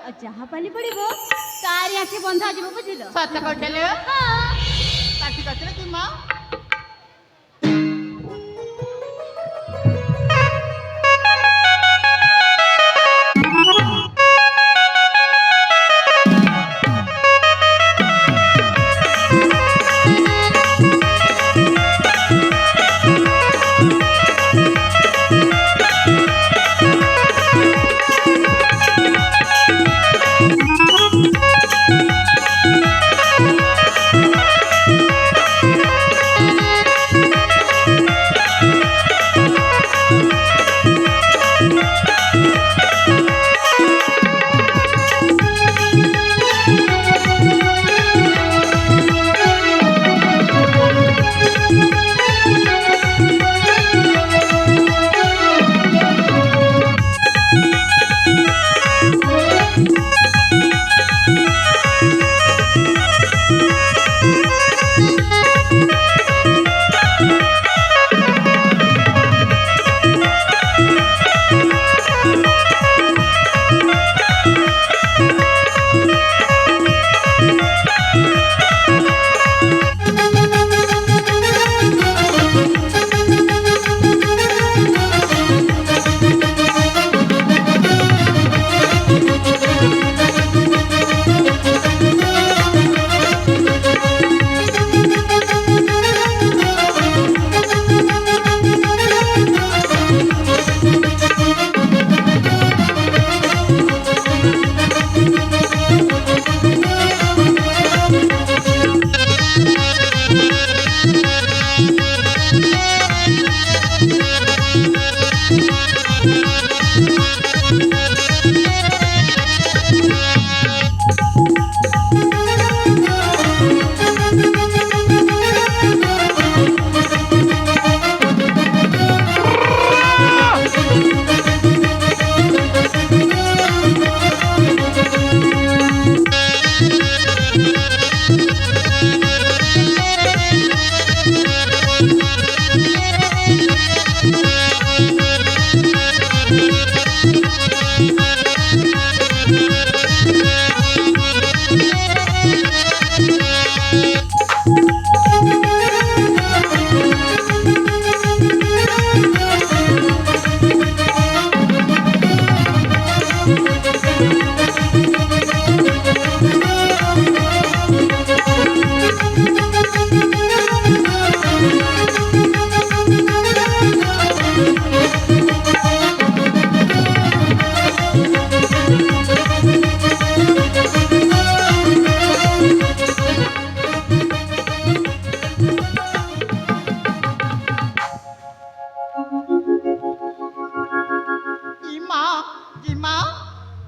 ଯାହା ପାଲି ପଡିବ ତାରି ଆଖି ବନ୍ଧା ଯିବ ବୁଝିଲ। ସତ କହିଲେ ହଁ କାଟି କାଟିଲେ କି ମା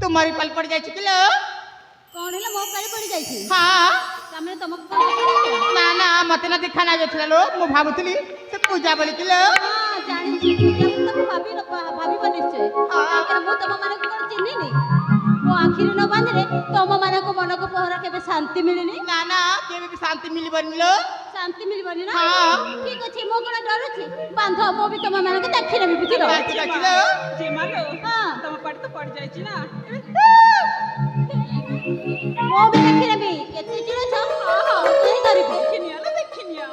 तुम्हारी पल पड़ जाए किलो कौन है मो पाली पड़ी जाई थी हाँ तमे तमक कौन ना ना मत ना देखा ना जाथला लो मु भाबुतली से पूजा बोली किलो हां जानी छी तमे भाभी न भाभी बनिछे हां मो तम माने को चिन्ही नी मो आखिर न बांधले तम माने को मन को पहरा केबे शांति मिलनी ना ना केबे भी शांति मिली बनिलो शांति मिलबनी ना हां ठीक अछि मो कोन डर छी बांध मो भी तम माने के देखि नेबी बुझिलो किलो जे मालो हां तम पड़ तो पड़ जाई छी ना मो भी देखि नेबी केते चिरो छ हां हां तई करिबो देखिनिया ना देखिनिया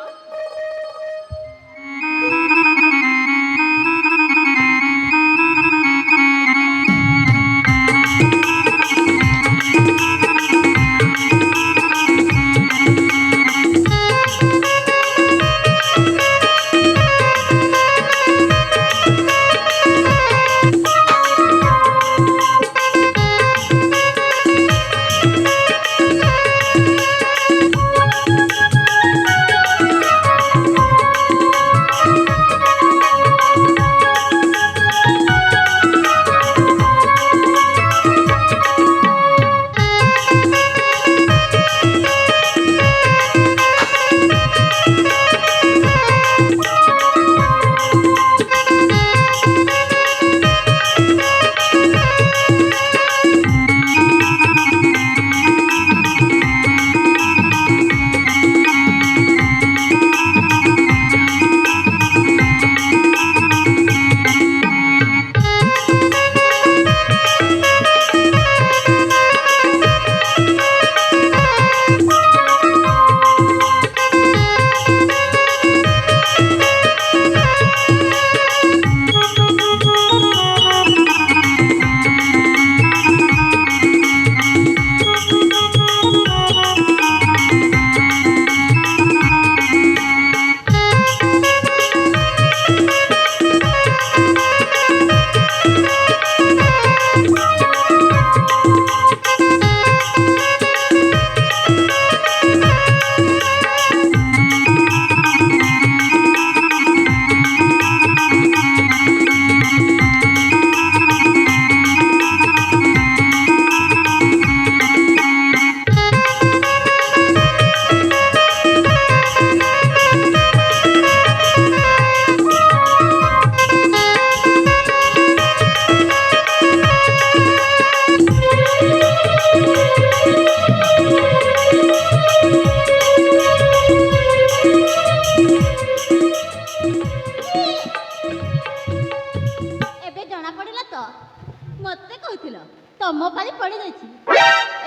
ମୋ ପାଳି ପଡ଼ି ଯାଇଛି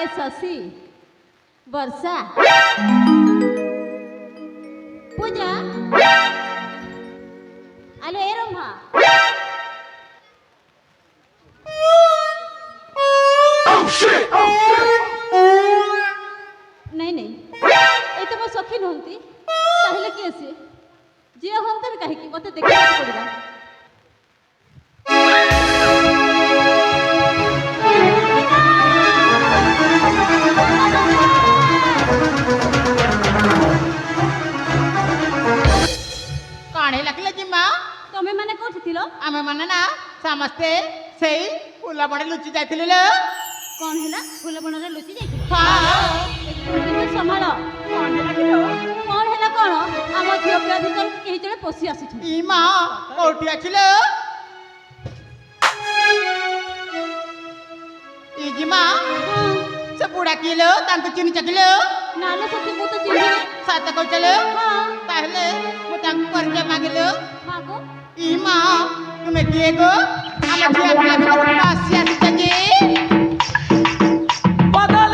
ଏ ଶଶୀ ବର୍ଷା ପୂଜା ଆଲୋ ଏ ରମ୍ଭା ନାଇଁ ନାଇଁ ଏ ତ ମୋ ସଖୀ ନୁହନ୍ତି ତାହେଲେ କିଏ ସିଏ ଯିଏ ହୁଅନ୍ତା ବି କାହିଁକି ମୋତେ ଦେଖିବାକୁ ପଡ଼ିବ କଣ ହେଲା କିଲେ ଜିମା ତମେ ମାନେ କୋଉଠି ଥିଲ ଆମେ ମାନେ ନା ସମସ୍ତେ ସେଇ ଫୁଲ ବଣେ ଲୁଚି ଯାଇଥିଲୁ ଲୋ କଣ ହେଲା ଫୁଲବଣରେ ଲୁଚି ଯାଇଥିଲ ହଁ ସମ୍ଭାଳ କଣ ହେଲା କିଲୋ? କଣ ହେଲା କଣ ଆମ ଝିଅ ପିଲା ଭିତରକୁ କେହି ଜଣେ ପଶି ଆସୁଛନ୍ତି ଇ ମା କୋଉଠି ଅଛିଲୋ ଇ ଜିମା ସେ ବୁଢା କିଲୋ ତାଙ୍କୁ ଚିହ୍ନିଛ କିଲୋ ନା ନା ସତ୍ୟ ମୁଁ ତ ଚିହ୍ନିନି ସତ କହୁଛଲୋ ହଁ ତାହେଲେ ମୁଁ ତାଙ୍କୁ ପରିଚୟ ମାଗିଲୁ ମାଗো ଇ ମା ତୁମେ କିଏ ଗো ଆମ ଝିଅ ପିଲା ଭିତରକୁ ପଶି ଆସିଛ ଯେ বদল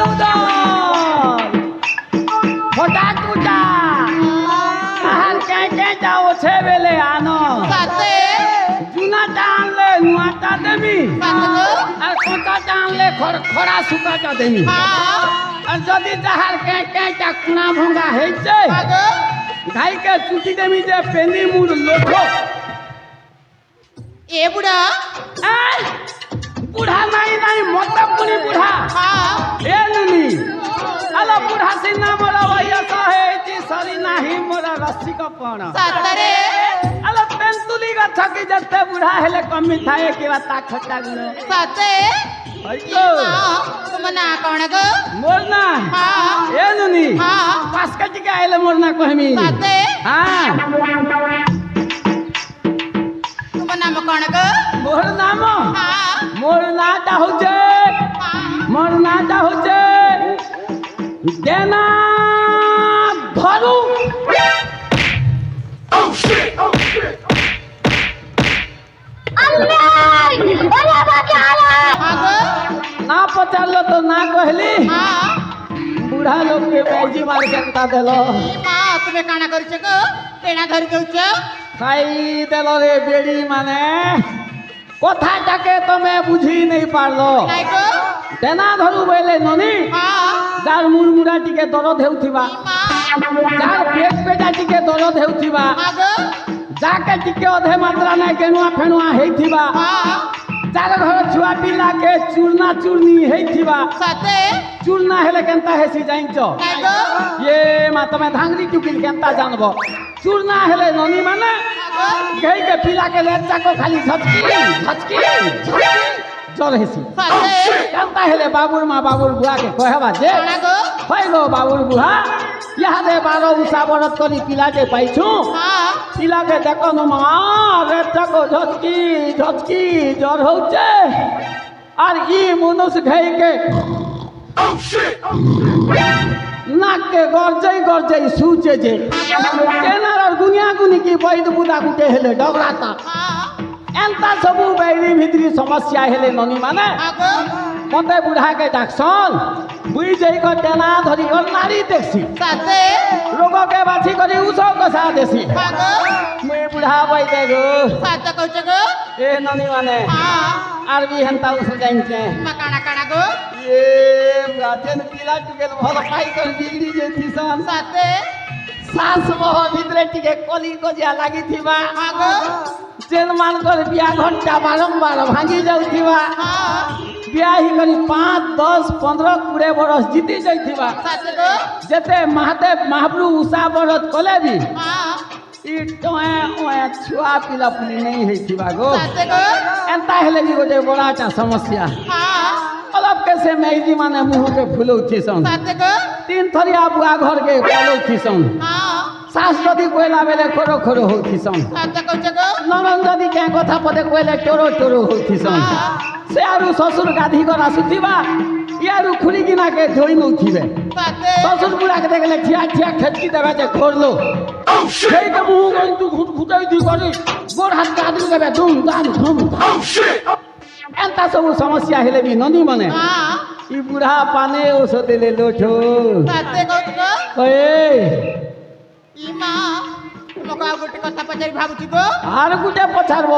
হঠাৎ উঠা আহার কে যাও ছে বেলে আনো সতে জুনাটা আনলে নুয়াটা দেবি সত গো আর কোটাটা আনলে খরা শুকাটা দেবি হ্যাঁ আর যদি যাহার কে কুনা ভঙ্গা হয়েছে মাগো গাইকে চুটি দেবি যে পেনি মুর লোক এ বুড়া এই বুড়া নাই মত পুনি বুড়া হ্যাঁ এ নুনি আলো বুড়া সিনা মোরা বয়স হয়েছি সরি নাহি মোরা রসিক পণ সতরে আলো পেন্তুলি গছ কি যেতে বুড়া হেলে কমি থাকে কিবা তা খটা গুলো সতে হইতো ତୁମ ନାଁ କଣ ଗো মোর না হ্যাঁ এ নুনি হ্যাঁ পাঁচ কাটি আইলে মোর না কহমি সতে হ্যাঁ ତୁମ ନାମ କଣ ଗো মোর নাম হ্যাঁ মোর নাটা হচ্ছে হ্যাঁ মোর নাটা হচ্ছে দেনা ধরু হ্যাঁ গো না পচারলো তো না কহলি হ্যাঁ বুড়া লোককে বেজি মার কেনতা দেল ই মা ତୁମେ କାଣା କରିଛ ଗো ଟେଣା ଧରି ଦଉଛ খাই দেল রে বেড়ি মানে কথাটাকে তুমি বুঝি নেই পারলো ନାଇଁ গো দেনা ধরু বইলে ননি হ্যাঁ যার মুড়মুড়া টিকে দরদ হেউথিবা ই মা যার পেট পেটা টিকে দরদ হেউথিবা হ্যাঁ গো যাকে টিকে অধে মাত্রা নাই কেনুয়া ফেনুয়া হেইথিবা হ্যাঁ যার ঘর ছুয়া পিলাকে চূর্ণা চূর্ণি হেইথিবা সতে চূর্ণা হেলে কেনতা হেসি জাইছ ନାଇଁ গো ये मा तमे धांगरी टुकिल केनता जानब चूर्णा हेले ननी माने হ্যাঁ গো गई के पिला के लेचा को खाली झचकी झचकी झचकी जर हेसी সতে केनता हेले बाबुर मा बाबुर बुआ के कहबा जे କଣ ଗो होय गो बाबुर बुआ यहाँ दे 12 उषा बरत करी पिला के पाइछु হ্যাঁ पिला के देखो न मा लेचा को झचकी झचकी जर होचे और ई मनुष्य गई के नाके गरजई गरजई सूचे जे केनार गुनिया गुनी की बैद बुदा गुटे हेले डगराता হ্যাঁ एंता सबु बैरी भितरी समस्या हेले ननी माने হ্যাঁ গো मते बुढ़ा के डाक्सन बुई जई को टेना धरी और नारी देखसी सते रोग के बाछी करी उसो कसा देसी হ্যাঁ গো मुई बुढ़ा बैठे गो সত কହୁଛ গো ए ननी माने হ্যাঁ आर भी हंता उस जाइछे ମା କାଣା କାଣା ଗো ए गातेन पिला टुकेल भल पाई कर बिगड़ी जेथी सन ସତେ सास मोह भितरे टिके कली गजिया लागी थिबा হ্যাঁ গো जेन मानकर बिया घंटा बारंबार भांगी जाउथिबा হ্যাঁ बियाही करी 5 10 15 20 बरस जीती जाइथिबा सत गो जेते महादेव महाप्रभु उषा बरत कले भी হ্যাঁ ई टोए ओए छुआ पिला पुली नहीं हेथिबा गो सत गो एंता हेले भी गोटे बड़ाटा समस्या হ্যাঁ अलग के से मैजी माने मुंह के फुलौथी सन सत गो 3 थरिया बुआ घर के पलौथी सन হ্যাঁ सास जदि कोइला बेले खोरो खोरो होथी सन सत कहुଛ गो ननन जदि क्या कथा पदे कोइले टोरो टोरो होथी सन से आरु ससुर गाधी गरा सुथिबा यारु खुली किना के धोई नउथिबे सते ससुर बुढ़ा के देखले ठिया ठिया खेचकी देबे जे घोरलो সেই के मुंह गन तू घुट घुटाई दी करी गोर हाथ के आदमी देबे धूम धाम धूम धाम ଏନ୍ତା ସବୁ ସମସ୍ୟା ହେଲେ ବି ନନୀ ମାନେ ହଁ ଇ ବୁଢ଼ା ପାନେ ଔଷଧ ଦେଲେ ଲୋଠୁ ସତେ କହୁଛୁ ଗୋ ଏ ଇ ମା ତୁମକୁ ଆଉ ଗୋଟେ କଥା ପଚାରି ଭାବୁଛି ଗୋ আর গুটে পচারব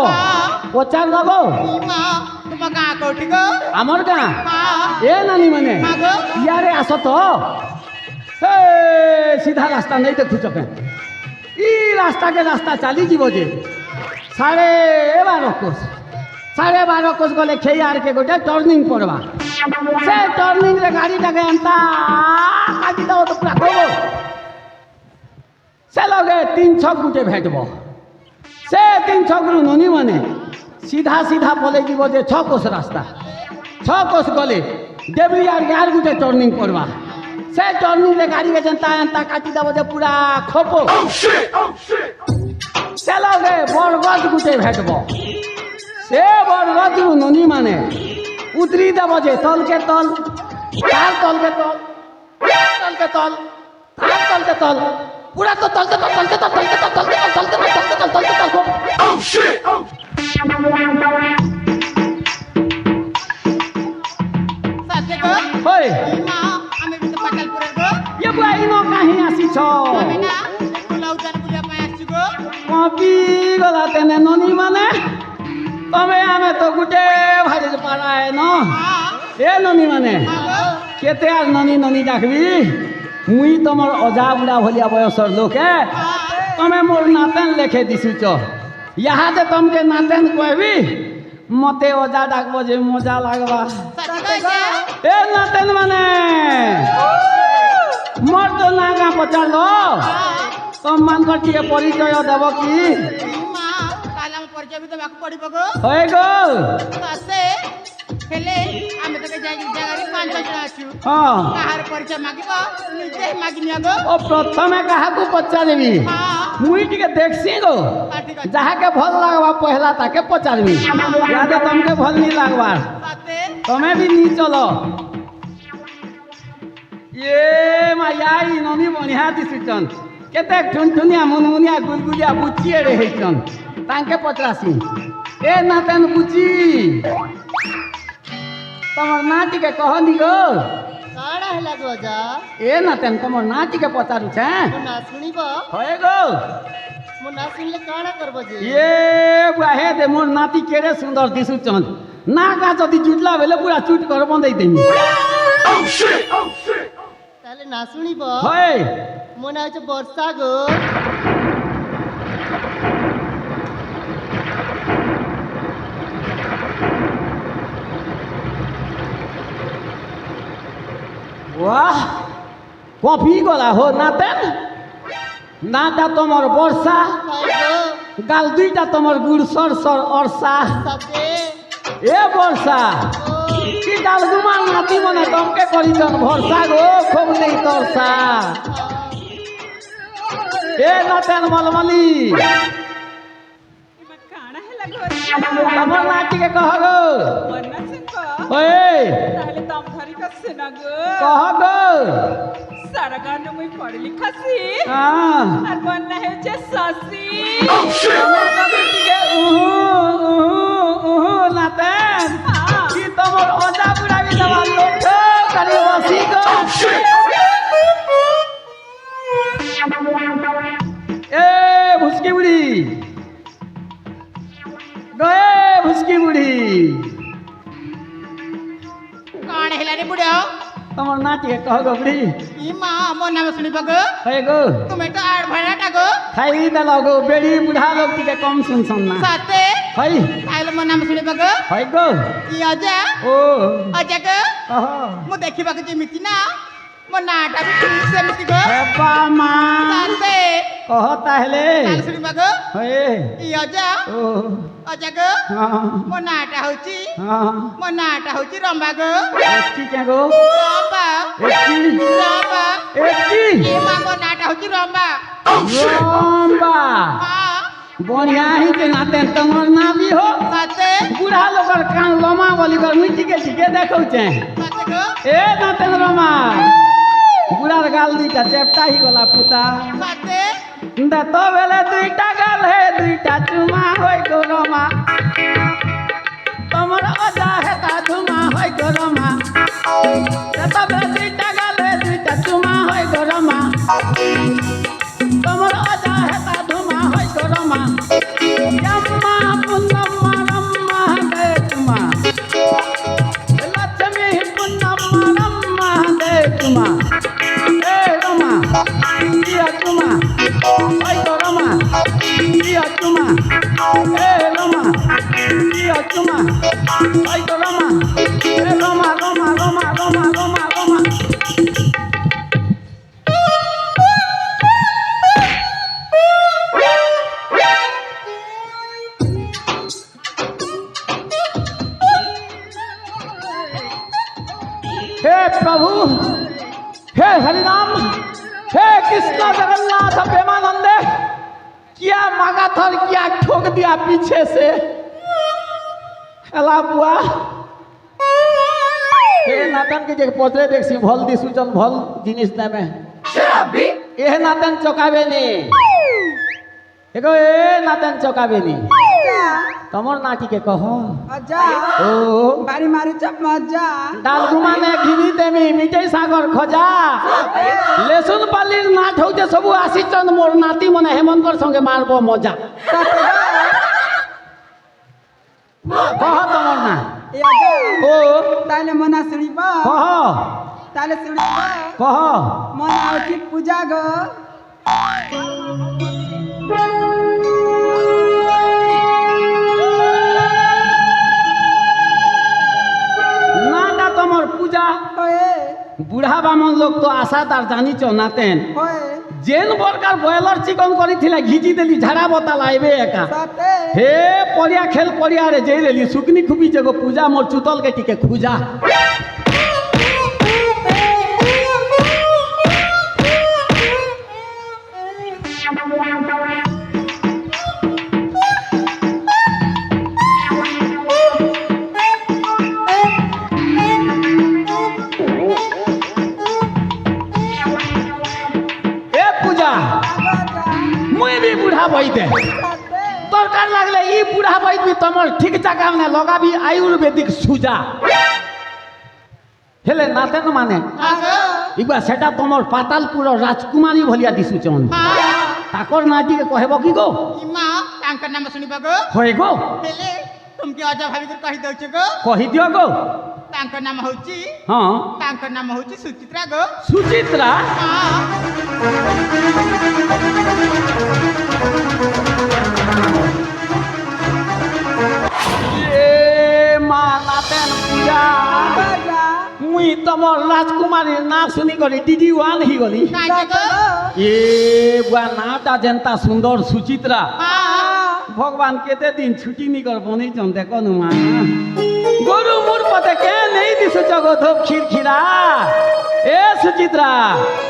পচার দেব ই মা ତୁମ ଗାଁ କୋଉଠି ଗୋ আমার গাঁ ହଁ এ নানি মানে ହଁ ଗୋ ইয়ারে আস তো এ সিধা রাস্তা নেই দেখুছ কেন ই রাস্তাকে রাস্তা চালি যাব যে 12.5 কোষ 12.5 কোষ গলে খেয়ে আর কে গোটে টর্নিং পড়বা সে টর্নিং রে গাড়িটাকে এন্তা কাটি দাও তো পুরা কব সে লগে 3 ছক গুটে ভেটব সে 3 ছকরু ননি মানে সিধা সিধা পলে যাব যে 6 কোষ রাস্তা 6 কোষ গলে দেবলি আর গুটে টর্নিং পড়বা সে টর্নিং রে গাড়ি কে যেন্তা এন্তা কাটি দাও যে পুরা খোপ সে লগে বরগজ গুটে ভেটব সে বরগজরু ননি মানে উতরি দেব যে তলকে তল তার তলকে তল তলকে তল তার তলকে তল পুরা তো তলকে তল তলকে তল তলকে তল তলকে তল তলকে তল তলকে তল তলকে তল ସତେ ଗୋ হই ଇ ମା ଆମେ ବି ତ ପାଟାଲପୁରରେ ଗୋ ये बुआई नो काहे आसी छ ଆମେ ନା ଫୁଲ ଉଦ୍ୟାନ ବୁଲିବା ପାଇଁ ଆସିଛୁ ଗୋ কপি গলা তেনে ননি মানে তবে আমি তো গুটে ভাড়ি পাড়ায় ন ହଁ এ ননি মানে ହଁ ଗୋ কেতে আর ননি ননি ডাকবি মুই তোমার অজা বুড়া ভলিয়া বয়সর লোকে তুমি মোর নাতেন লেখে দিছুছ ইহাতে তোমাকে নাতেন কহবি মতে অজা ডাকব যে মজা লাগবা ସତେ କହିଛ এ নাতেন মানে মোর তো নাগা পচারল তোমার টিকে পরিচয় দেব কি ଇ ମା ତାହେଲେ ଆମ ପରିଚୟ ବି ଦେବାକୁ ପଡିବ ଗୋ হয়ে গো ସତେ ହେଲେ ଆମେ ତ ଜାଗାରେ 5 ଜଣ ଅଛୁ হ্যাঁ କାହାର ପରିଚୟ ମାଗିବ ନିଜେ ମାଗି ନିଅ ଗୋ ও প্রথমে কাহাকু পচারিবি ହଁ মুই টিকে দেখছি গো ଠିକ ଅଛି যাহাকে ভাল লাগবা পহলা তাকে পচারবি ইয়াদে তোমাকে ভাল নি লাগবার ସତେ তুমি বি নি চলো ইয়ে মায়া ই ননি বনিয়া দিছুচন কেতে ঠুনঠুনিয়া মুনমুনিয়া গুলগুলিয়া বুচিয়ে রে হেইছন তাকে পচারাসি এ নাতেন বুচি তোমার না টিকে কহনি গো କାଣା ହେଲା ଗୋ ଅଜା এ নাতেন তোমার না টিকে পচারুছে ମୋ ନା ଶୁଣିବ হয়ে গো ମୋ ନା ଶୁଣିଲେ କାଣା করব যে ইয়ে বুড়া হে দে মোর নাতি কেড়ে সুন্দর দিশুচন না গা যদি জুটলা বেলে পুরা চুট কর বন্ধই দেমি তাহলে না শুনিব হয় ମୋ ନା হচ্ছে ବର୍ଷା ଗୋ वाह कॉफी गला हो नातेन नाता তোমার বর্ষা কাই গো গাল দুইটা তোমার গুড় সর সর অর্ষা সতে এ বর্ষা কি গাল গুমার নাতি মনে তমকে করিছন ভরসা গো খুব নেই তরসা এ নাতেন মলমলি এবার কাଣା হেলা গো তোমার নাতিকে কহ গো বন্যা সিংহ ওই তাহলে তম ধরি কাছে না গো কহ গো সারা গান মুই পড়ে লিখাছি হ্যাঁ আর বন্যা হচ্ছে শশী তোমার নাতিকে নাতেন কি তোমার অজা বুড়াবি দেওয়া লোক কারি বসি গো এ ভুসকি বুড়ি গয়ে ভুসকি বুড়ি କାଣା ହେଲା ରେ ବୁଢ଼ା তোমার নাতিকে কহ গো বুড়ি ই মা ମୋ ନାମ ଶୁଣିବ ଗୋ হয়ে গো ତୁମେ ତ ଆଡ଼ ଭଡ଼ାଟା ଗୋ খাই দেল গো বেড়ি বুড়া লোক টিকে কম শুনছন না ସତେ হই ତାହେଲେ ମୋ ନାମ ଶୁଣିବ ଗୋ হয় গো ଇ ଅଜା ও ଅଜା ଗୋ অহ ମୁଁ ଦେଖିବାକୁ ଯେମିତି ନା ମୋ ନାଁଟା ବି ଠିକ୍ ସେମିତି ଗୋ হেপা মা ସତେ কহ তাহলে ତାହେଲେ ଶୁଣିବ ଗୋ হয়ে ଇ ଅଜା ও ଅଜା ଗୋ হ্যাঁ ମୋ ନାଁଟା ହଉଛି হ্যাঁ ମୋ নাঁটা হচ্ছে রম্বা গো একটি কে গো রম্বা একটি রম্বা একটি এ মা ମୋ নাঁটা হচ্ছে রম্বা লম্বা হ্যাঁ বনিয়া হিতে নাতেন তোমার না বি হো সতে বুড়া লোকের কান লমা বলি কর মুই টিকে টিকে দেখৌছে সতে গো এ নাতেন রমা বুড়ার গাল দুইটা চেপটা হি গলা পুতা সতে দে তো বেলে দুইটা গাল হে দুইটা চুমা হই গো রমা তোমার অজা হেতা ধুমা হয় গরমা তবে দুইটা গালে দুইটা চুমা হয় গরমা তোমার অজা হেতা ধুমা হয় গরমা জাম্মা পুন্নম্মা রম্মা দে তুমা লক্ষ্মী পুন্নম্মা রম্মা দে তুমা এ রমা দিয়া তুমা হয় গরমা দিয়া তুমা এ রমা দিয়া তুমা হয় গরমা এ রমা রমা রমা রমা রমা রমা हे प्रभु हे हरिनाम हे कृष्ण जगन्नाथ प्रेमानंदे क्या मांगा था और क्या ठोक दिया पीछे से हेला बुआ हे नातन के जे पोतरे देख सी भल दिसु चल भल जिनिस नेमे ए नातन चकाबे नी एगो ए नातन चकाबे नी तमर नाटी के कहो अजा ओ बारी मारी चप मजा डालगुमा ने घिनी देमी मिठाई सागर खजा लेसुन पालिर नाट होते सबु आसीचन मोर नाती मने हेमंतर संगे मारबो मजा कह तमर ना ए अजा ओ ताले मना सुनिबा कह ताले सुनिबा कह मना उठी पूजा गो नाटा तमर पूजा होए बुढ़ा बामन लोग तो आशा तार जानी चनातेन होए जेन बरकार बॉयलर चिकन करी थिला घिची देली झाड़ा बता लाइबे एका साथे हे परिया खेल परिया रे जई रेली सुकनी खुबी जगो पूजा मोर चुतल के टिके खुजा ए पूजा मुई भी बुढ़ा बई दे दरकार लागले ई बुढ़ा बई भी तमर ठीक जगह में लगाबी आयुर्वेदिक सुजा हेले नातेन माने इबा सेटा तमर पातालपुर राजकुमारी भलिया दिसु चन ताकर नाटी के कहबो की गो इमा तांकर नाम सुनिबा गो होय गो हेले तुम के अजा भाभी को कहि दउछ गो कहि दियो गो तांकर नाम होची हां तांकर नाम होची सुचित्रा गो सुचित्रा हां ए मा नातेन पूजा अजा मुई तमर राजकुमारी ना सुनी गली दीदी वान ही गली काहे गो ए बुआ नाटा जनता सुंदर सुचित्रा हां भगवान केते दिन छुट्टी निकर बनी चन देखो नुमा गोरु मोर पते के नहीं दिसु जगो धोप खिरखिरा ए सुचित्रा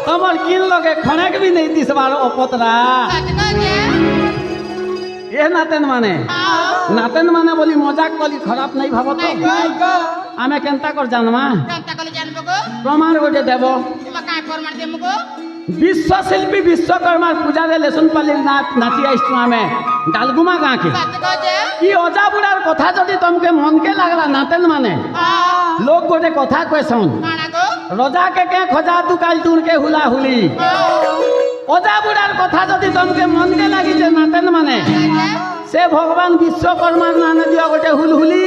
तमर किन लगे खनेक भी नहीं दिसबार अपतरा सच गो ए नातेन माने नातेन माने बोली मजाक कली खराब नहीं भाबत नहीं गो आमे केनता कर जानमा जनता कले जानबो गो प्रमाण गोटे देबो तुम काय प्रमाण देमु गो विश्व शिल्पी विश्वकर्मा पूजा रे लेसन पाली नाची आइछु आमे डालगुमा गाँ के सच गो जे ई अजा बुढ़ार कथा जदि तुमके मन के लागला नातेन माने हां लोग गोटे कथा कहसन काना गो रजा के खजा दुकाल तुन के हुला हुली अजा बुढ़ार कथा जदि तुमके मन के लागी जे नातेन माने से भगवान विश्वकर्मा नाने दिया गोटे हुलहुली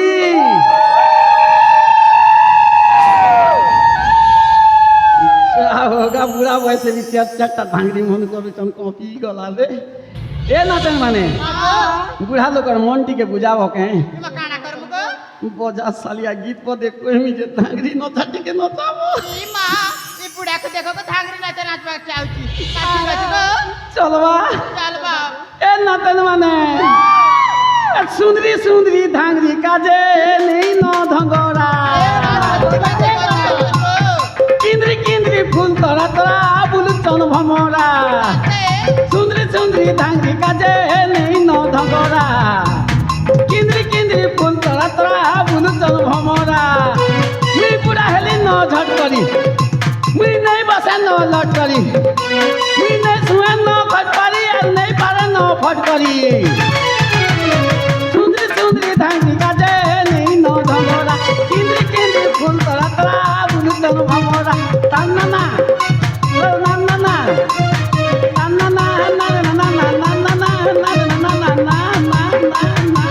होगा बुढ़ा वैसे भी चार भांगड़ी मन करू चन कॉपी गला रे ए नातेन माने बुढ़ा लोकर मन टिके बुझाव के तुम काना करबो गो बजा सालिया गीत पर देखो मी जे भांगड़ी नचा टिके नचाबो इमा ई बुढ़ा को देखो को धांगरी नाच नाचबा चाउची काची बज गो चलवा चल बा ए नातेन माने सुंदरी सुंदरी धांगरी काजे नहीं न धंगोरा किंद्री किंद्री फूल तोरा तोरा बुलु चन भमरा सुंदरी सुंदरी धांगरी काजे नहीं न धंगोरा किंद्री किंद्री फूल तोरा तोरा बुलु चन भमरा मुई पूरा हेली न झट करी मुई नहीं बसे न लट करी मुई नहीं सुए न फट करी नहीं पारे न फट करी सुंदरी सुंदरी धांगरी काजे नहीं न ভমরা তান্নানা ও নান্নানা তান্নানা না না না না না না না না না না না না।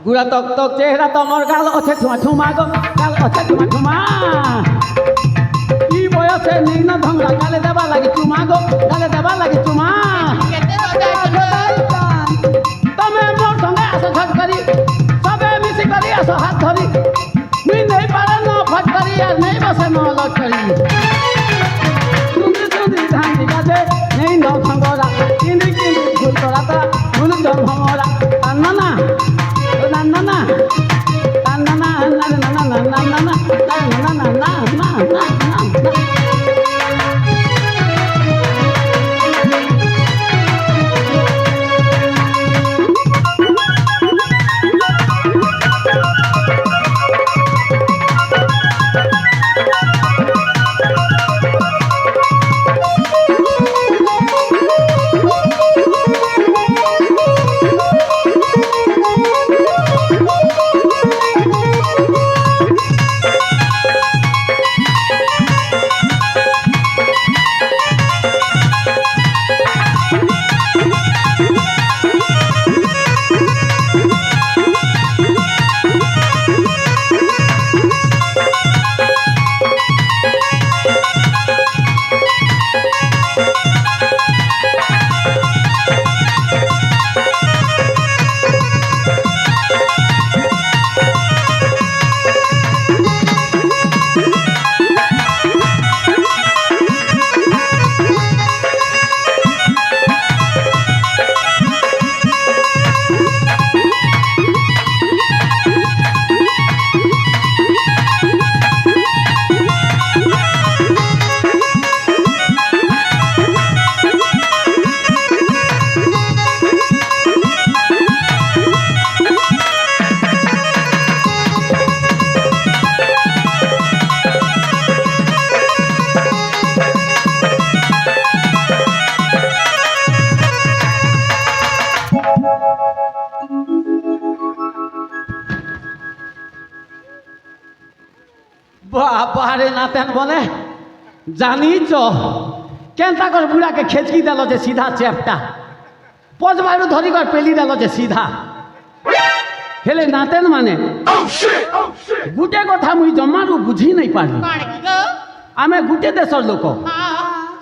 গুড়া তক তক চেহারা তোমার গাল আছে ঠুমা ঠুমা গো গাল আছে ঠুমা ঠুমা ই বয়সে নিম্ন ধংরা গালে দেবা লাগি চুমা গো গালে দেবা লাগি চুমা কেতে বজাই তুমি মোর সঙ্গে আসো ঝট করি সবে মিশি করি আসো হাত ধরি মুই নেই পারে ন ফট করি আর নেই বসে ন লট করি সুন্দর সুন্দর ধানি গাছে নেই ন সঙ্গরা কিন্দি কিন্দি ভুল করা তা ভুল জন ভমরা না নান্নানা নান্নানা নান্নানা নান্নানা নান্নানা নান্নানা বাবারে নাতেন বলে জানিছ কেনতা করে বুড়াকে খেচকি দেল যে সিধা চেপটা পজবারু ধরি কর পেলি দেল যে সিধা হেলে নাতেন মানে গুটে কথা মুই জমারু বুঝি নাই পারি কাণ কি গো আমি গুটে দেশর লোক হ্যাঁ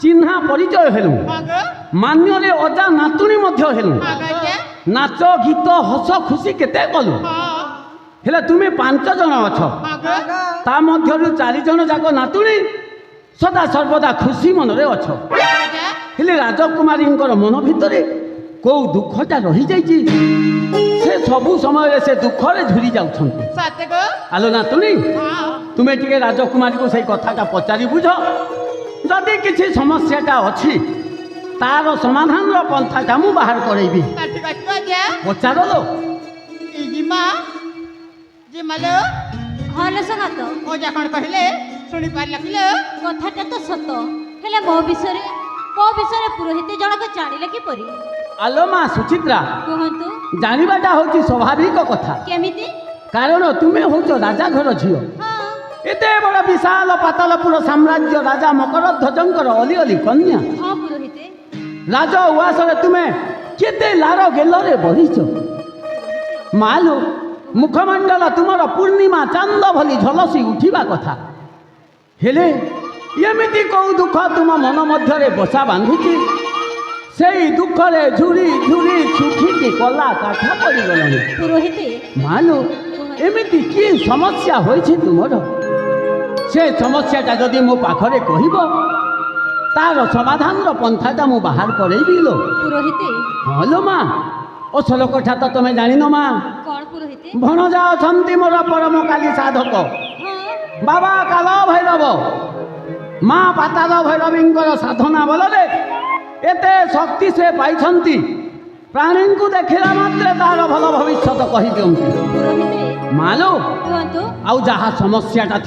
চিহ্না পরিচয় হেলু হ্যাঁ গো মান্যরে অজা নাতুনি মধ্য হেলু হ্যাঁ গো নাচ গীত হস খুশি কেতে কলু হ্যাঁ হেলে তুমি 5 জন অছ হ্যাঁ গো তা মধ্যরু 4 জন যাক নাতুনি সদা সর্বদা খুশি মନରେ অছ হেলে রাজকুমারীঙ্কর মন ভিতরে কেউ দুঃখটা রহি যাইছি সে সবু সময় সে দুঃখরে ঝুরি যাচ্ছন্তি সতে গো আলো নাতুনি হ্যাঁ তুমি টিকে রাজকুমারীকে সেই কথাটা পচারি বুঝ যদি কিছু সমস্যাটা অছি তার সমাধানর পন্থাটা মু বাহার করাইবি তা ঠিক আছে গো যে পচারলো এই জিমা জিমালো হলে সঙ্গাত ও যখন কহিলে শুনি পারলা কিলো কথাটা তো সত ହେଲେ ମୋ ବିଷୟରେ ପୁରୋହିତ ଜଣକ ଜାଣିଲେ କିପରି আলো মা সুচিত্রা କୁହନ୍ତୁ জানিবাটা হচ্ছে স্বাভাবিক কথা କେମିତି কারণ তুমি হচ্ছ রাজা ঘর ঝিও ହଁ এতে বড় বিশাল পাতালপুর সাম্রাজ্য রাজা মকরধ্বজঙ্কর অলি অলি কন্যা ହଁ ପୁରୋହିତ ରାଜ ଉଆସରେ ତୁମେ କେତେ ଲାର ଗେଲରେ ବଢ଼ିଛ ମାଲୋ ମୁଖମଣ୍ଡଳ ତୁମର ପୂର୍ଣ୍ଣିମା ଚାନ୍ଦ ଭଳି ଝଲସି ଉଠିବା କଥା ହେଲେ ଏମିତି କେଉଁ ଦୁଃଖ ତୁମ ମନ ମଧ୍ୟରେ ବସା ବାନ୍ଧିଛି ସେଇ ଦୁଃଖରେ ଝୁରି ଝୁରି ଶୁଖିକି କଲା କାଠ ପଡ଼ିଗଲାଣି ପୁରୋହିତ ମାଲୋ ଏମିତି କି ସମସ୍ୟା ହୋଇଛି ତୁମର ସେ ସମସ୍ୟାଟା ଯଦି ମୋ ପାଖରେ କହିବ ତାର ସମାଧାନର ପନ୍ଥାଟା ମୁଁ ବାହାର କରେଇବି ଲୋ ପୁରୋହିତ ହଁ ଲୋ ମା ଅସଲ କଥା ତ ତମେ ଜାଣିନ ମା କଣ ପୁରୋହିତ ଭଣଜା ଅଛନ୍ତି ମୋର ପରମକାଳୀ ସାଧକ ହଁ ବାବା କାଳ ଭୈରବ ମା ପାତାଳ ଭୈରବୀଙ୍କର ସାଧନା ବଳରେ ଏତେ ଶକ୍ତି ସେ ପାଇଛନ୍ତି ପ୍ରାଣୀଙ୍କୁ ଦେଖିଲା ମାତ୍ରେ ତାର ଭଲ ଭବିଷ୍ୟତ କହିଦିଅନ୍ତି ପୁରୋହିତ ମାଲୋ କୁହନ୍ତୁ ଆଉ ଯାହା ସମସ୍ୟାଟା